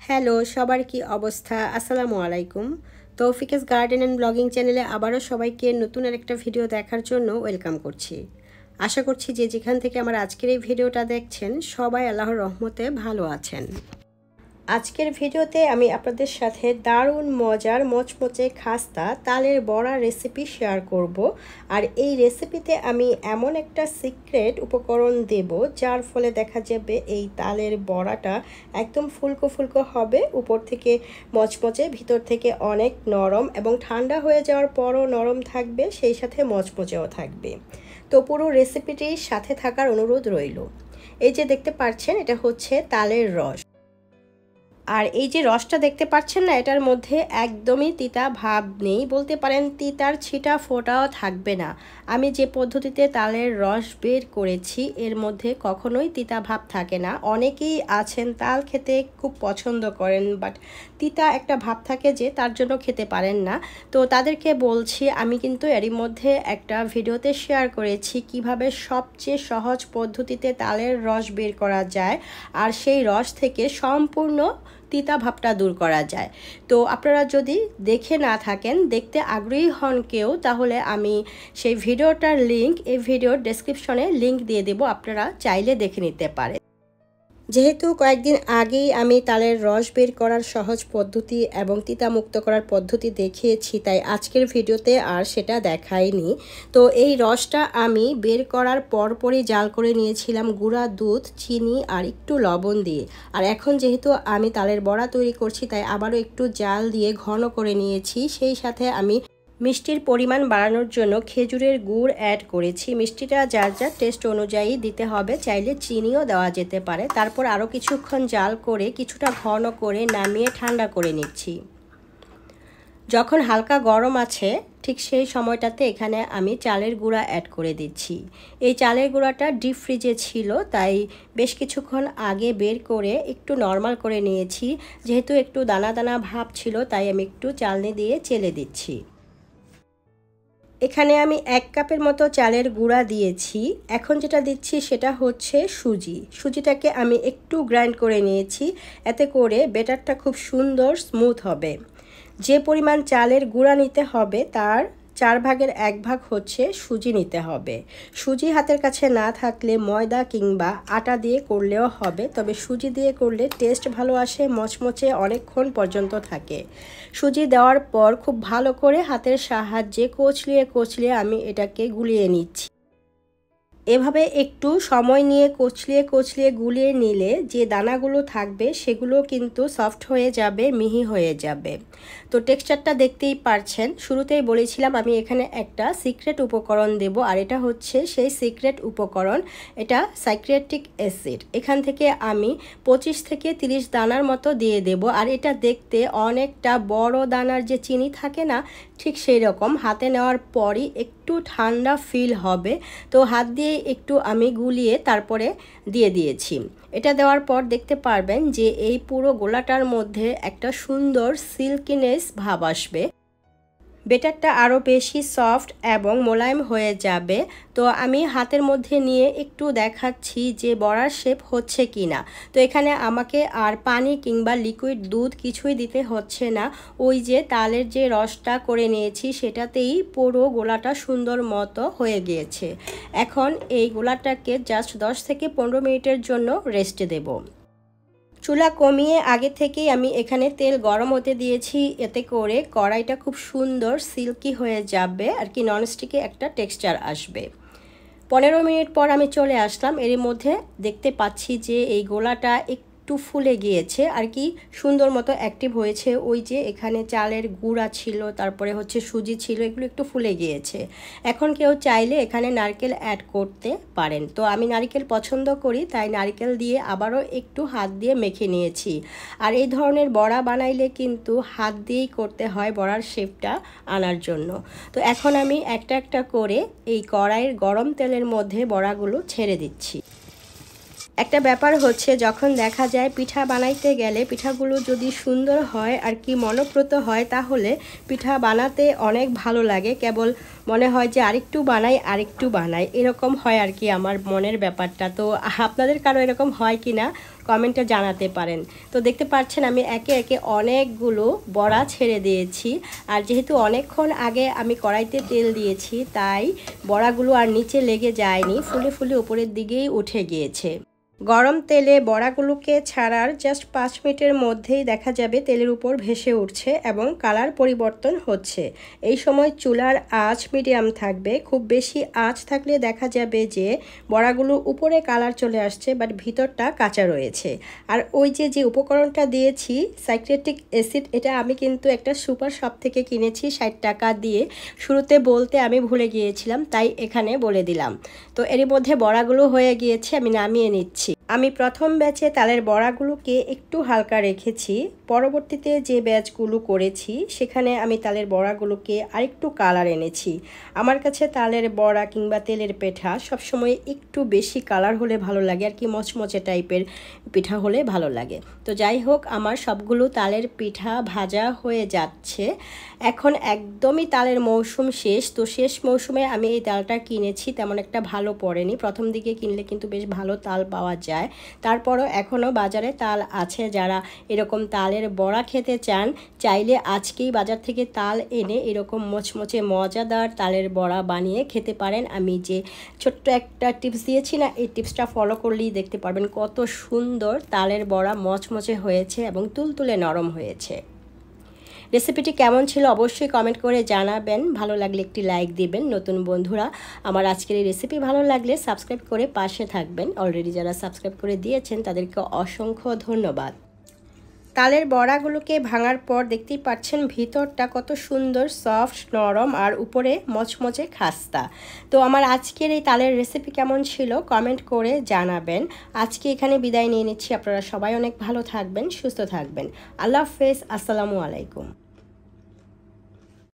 Hello, সবার কি অবস্থা? আসসালামু আলাইকুম। তৌফিকেস গার্ডেন অ্যান্ড ব্লগিং চ্যানেলে আবারও সবাইকে নতুন আরেকটা ভিডিও দেখার জন্য ওয়েলকাম করছি। আশা করছি যে যেখান থেকে আমার আজকের এই ভিডিওটা দেখছেন সবাই আল্লাহর রহমতে ভালো আছেন। আজকের ভিডিওতে আমি আপনাদের সাথে দারুণ মজার মচমচে খাস্তা তালের বড়া রেসিপি শেয়ার করব। আর এই রেসিপিতে আমি এমন একটা সিক্রেট উপকরণ দেব যার ফলে দেখা যাবে এই তালের বড়াটা একদম ফুলকো ফুলকো হবে, উপর থেকে মচমচে, ভিতর থেকে অনেক নরম এবং ঠান্ডা হয়ে যাওয়ার পরও নরম থাকবে, সেই সাথে মচমচেও থাকবে। তো পুরো রেসিপিটির সাথে থাকার অনুরোধ রইল। এই যে দেখতে পাচ্ছেন, এটা হচ্ছে তালের রস। আর এই যে রসটা দেখতে পাচ্ছেন না, এটার মধ্যে একদমই তিতা ভাব নেই, বলতে পারেন তিতার ছিটা ফোঁটাও থাকবে না। আমি যে পদ্ধতিতে তালের রস বের করেছি এর মধ্যে কখনোই তিতা ভাব থাকে না। অনেকেই আছেন তাল খেতে খুব পছন্দ করেন, বাট তিতা একটা ভাব থাকে যে তার জন্য খেতে পারেন না। তো তাদেরকে বলছি, আমি কিন্তু এরই মধ্যে একটা ভিডিওতে শেয়ার করেছি কিভাবে সবচেয়ে সহজ পদ্ধতিতে তালের রস বের করা যায় আর সেই রস থেকে সম্পূর্ণ তিতা ভাবটা দূর করা যায়। তো আপনারা যদি দেখে না থাকেন, দেখতে আগ্রহী হন কেউ, তাহলে আমি সেই ভিডিওটার লিংক এই ভিডিওর ডেসক্রিপশনে লিংক দিয়ে দেব, আপনারা চাইলে দেখে নিতে পারেন। যেহেতু কয়েকদিন আগেই আমি তালের রস বের করার সহজ পদ্ধতি এবং তিতামুক্ত করার পদ্ধতি দেখিয়েছি, তাই আজকের ভিডিওতে আর সেটা দেখাইনি। তো এই রসটা আমি বের করার পরপরই জাল করে নিয়েছিলাম গুঁড়া দুধ, চিনি আর একটু লবণ দিয়ে। আর এখন যেহেতু আমি তালের বড়া তৈরি করছি, তাই আবারও একটু জাল দিয়ে ঘন করে নিয়েছি। সেই সাথে আমি মিষ্টির পরিমাণ বাড়ানোর জন্য খেজুরের গুড় অ্যাড করেছি। মিষ্টিটা যার যার টেস্ট অনুযায়ী দিতে হবে, চাইলে চিনিও দেওয়া যেতে পারে। তারপর আরও কিছুক্ষণ জাল করে কিছুটা ঘন করে নামিয়ে ঠান্ডা করে নিচ্ছি। যখন হালকা গরম আছে ঠিক সেই সময়টাতে এখানে আমি চালের গুঁড়া অ্যাড করে দিচ্ছি। এই চালের গুঁড়াটা ডিপ ফ্রিজে ছিল, তাই বেশ কিছুক্ষণ আগে বের করে একটু নর্মাল করে নিয়েছি। যেহেতু একটু দানা দানা ভাব ছিল, তাই আমি একটু চালনি দিয়ে চেলে দিচ্ছি। এখানে আমি 1 কাপের মতো চালের গুঁড়া দিয়েছি। এখন যেটা দিচ্ছি সেটা হচ্ছে সুজিটাকে আমি একটু গ্রাইন্ড করে নিয়েছি, এতে করে ব্যাটারটা খুব সুন্দর স্মুথ হবে। যে পরিমাণ চালের গুঁড়া নিতে হবে তার 4 ভাগের 1 ভাগ হচ্ছে সুজি নিতে হবে। সুজি হাতের কাছে না থাকলে ময়দা কিংবা আটা দিয়ে করলেও হবে, তবে সুজি দিয়ে করলে টেস্ট ভালো আসে, মচমচে অনেকক্ষণ পর্যন্ত থাকে। সুজি দেওয়ার পর খুব ভালো করে হাতের সাহায্যে কচলিয়ে আমি এটাকে গুলিয়ে নিচ্ছি। এভাবে একটু সময় নিয়ে কচলিয়ে গুলিয়ে নিলে যে দানাগুলো থাকবে সেগুলো কিন্তু সফট হয়ে যাবে, মিহি হয়ে যাবে। তো টেক্সচারটা দেখতেই পারছেন। শুরুতেই বলেছিলাম আমি এখানে একটা সিক্রেট উপকরণ দেব, আর এটা হচ্ছে সেই সিক্রেট উপকরণ। এটা সাইট্রিক অ্যাসিড। এখান থেকে আমি 25 থেকে 30 দানার মতো দিয়ে দেব। আর এটা দেখতে অনেকটা বড় দানার যে চিনি থাকে না, ঠিক সেই রকম। হাতে নেওয়ার পরই একটু ঠান্ডা ফিল হবে। তো হাত দিয়ে একটু আমি গুলিয়ে তারপরে দিয়ে দিয়েছি। এটা দেওয়ার পর দেখতে পারবেন যে এই পুরো গোলাটার মধ্যে একটা সুন্দর সিল্কিনেস ভাব আসবে। ব্যাটারটা আরও বেশি সফট এবং মোলায়েম হয়ে যাবে। তো আমি হাতের মধ্যে নিয়ে একটু দেখাচ্ছি যে বড়ার শেপ হচ্ছে কি না। তো এখানে আমাকে আর পানি কিংবা লিকুইড দুধ কিছুই দিতে হচ্ছে না। ওই যে তালের যে রসটা করে নিয়েছি সেটাতেই পুরো গোলাটা সুন্দর মতো হয়ে গিয়েছে। এখন এই গোলাটাকে জাস্ট 10 থেকে 15 মিনিটের জন্য রেস্টে দেব। চুলা কমিয়ে আগে থেকেই আমি এখানে তেল গরম হতে দিয়েছি, এতে করে কড়াইটা খুব সুন্দর সিল্কি হয়ে যাবে, আর কি ননস্টিকে একটা টেক্সচার আসবে। 15 মিনিট পর আমি চলে আসলাম। এর মধ্যে দেখতে পাচ্ছি যে এই গোলাটা একটু ফুলে গিয়েছে, আর কি সুন্দর মতো অ্যাক্টিভ হয়েছে। ওই যে এখানে চালের গুঁড়া ছিল, তারপরে হচ্ছে সুজি ছিল, এগুলো একটু ফুলে গিয়েছে। এখন কেউ চাইলে এখানে নারকেল অ্যাড করতে পারেন। তো আমি নারকেল পছন্দ করি, তাই নারকেল দিয়ে আবারও একটু হাত দিয়ে মেখে নিয়েছি। আর এই ধরনের বড়া বানাইলে কিন্তু হাত দিয়েই করতে হয় বড়ার শেপটা আনার জন্য। তো এখন আমি একটা একটা করে এই কড়াইয়ের গরম তেলের মধ্যে বড়াগুলো ছেড়ে দিচ্ছি। একটা ব্যাপার হচ্ছে যখন দেখা যায় পিঠা বানাইতে গেলে পিঠাগুলো যদি সুন্দর হয় আর কি মনপ্রত হয় তাহলে পিঠা বানাতে অনেক ভালো লাগে। কেবল মনে হয় যে আরেকটু বানাই এরকম হয় আর কি আমার মনের ব্যাপারটা। তো আপনাদের কারো এরকম হয় কি না কমেন্টে জানাতে পারেন। তো দেখতে পাচ্ছেন আমি একে একে অনেকগুলো বড়া ছেড়ে দিয়েছি। আর যেহেতু অনেকক্ষণ আগে আমি কড়াইতে তেল দিয়েছি তাই বড়াগুলো আর নিচে লেগে যায়নি, ফুলে ফুলে উপরের দিকেই উঠে গিয়েছে। গরম তেলে বড়াগুলোকে ছাড়ার জাস্ট 5 মিনিটের মধ্যেই দেখা যাবে তেলের উপর ভেসে উঠছে এবং কালার পরিবর্তন হচ্ছে। এই সময় চুলার আঁচ মিডিয়াম থাকবে, খুব বেশি আঁচ থাকলে দেখা যাবে যে বড়াগুলো উপরে কালার চলে আসছে বাট ভিতরটা কাঁচা রয়েছে। আর ওই যে উপকরণটা দিয়েছি সাইট্রিক অ্যাসিড, এটা আমি কিন্তু একটা সুপার শপ থেকে কিনেছি 60 টাকা দিয়ে। শুরুতে বলতে আমি ভুলে গিয়েছিলাম তাই এখানে বলে দিলাম। তো এর মধ্যে বড়াগুলো হয়ে গিয়েছে, আমি নামিয়ে নিচ্ছি। আমি প্রথম ব্যাচে তালের বড়াগুলোকে একটু হালকা রেখেছি, পরবর্তীতে যে ব্যাচগুলো করেছি সেখানে আমি তালের বড়াগুলোকে আরেকটু কালার এনেছি। আমার কাছে তালের বড়া কিংবা তেলের পিঠা সবসময় একটু বেশি কালার হলে ভালো লাগে আর কি, মচমচে টাইপের পিঠা হলে ভালো লাগে। তো যাই হোক আমার সবগুলো তালের পিঠা ভাজা হয়ে যাচ্ছে। এখন একদমই তালের মৌসুম শেষ, তো শেষ মৌসুমে আমি এই তালটা কিনেছি, তেমন একটা ভালো পড়েনি। প্রথম দিকে কিনলে কিন্তু বেশ ভালো তাল পাওয়া যায়। তারপরও এখনও বাজারে তাল আছে, যারা এরকম তালের বড়া খেতে চান চাইলে আজকেই বাজার থেকে তাল এনে এরকম মচমচে মজাদার তালের বড়া বানিয়ে খেতে পারেন। আমি যে ছোট্ট একটা টিপস দিয়েছি না, এই টিপসটা ফলো করলেই দেখতে পারবেন কত সুন্দর তালের বড়া মচমচে হয়েছে এবং তুলতুলে নরম হয়েছে। রেসিপিটি কেমন ছিল অবশ্যই কমেন্ট করে জানাবেন। ভালো লাগলে একটি লাইক দিবেন। নতুন বন্ধুরা আমার আজকের এই রেসিপি ভালো লাগলে সাবস্ক্রাইব করে পাশে থাকবেন। অলরেডি যারা সাবস্ক্রাইব করে দিয়েছেন তাদেরকে অসংখ্য ধন্যবাদ। তালের বড়াগুলোকে ভাঙার পর দেখতেই পাচ্ছেন ভিতরটা কত সুন্দর সফট নরম আর উপরে মচমচে খাস্তা। তো আমার আজকের এই তালের রেসিপি কেমন ছিল কমেন্ট করে জানাবেন। আজকে এখানে বিদায় নিয়ে নিচ্ছি। আপনারা সবাই অনেক ভালো থাকবেন, সুস্থ থাকবেন। আল্লাহ হাফেজ, আসসালামু আলাইকুম।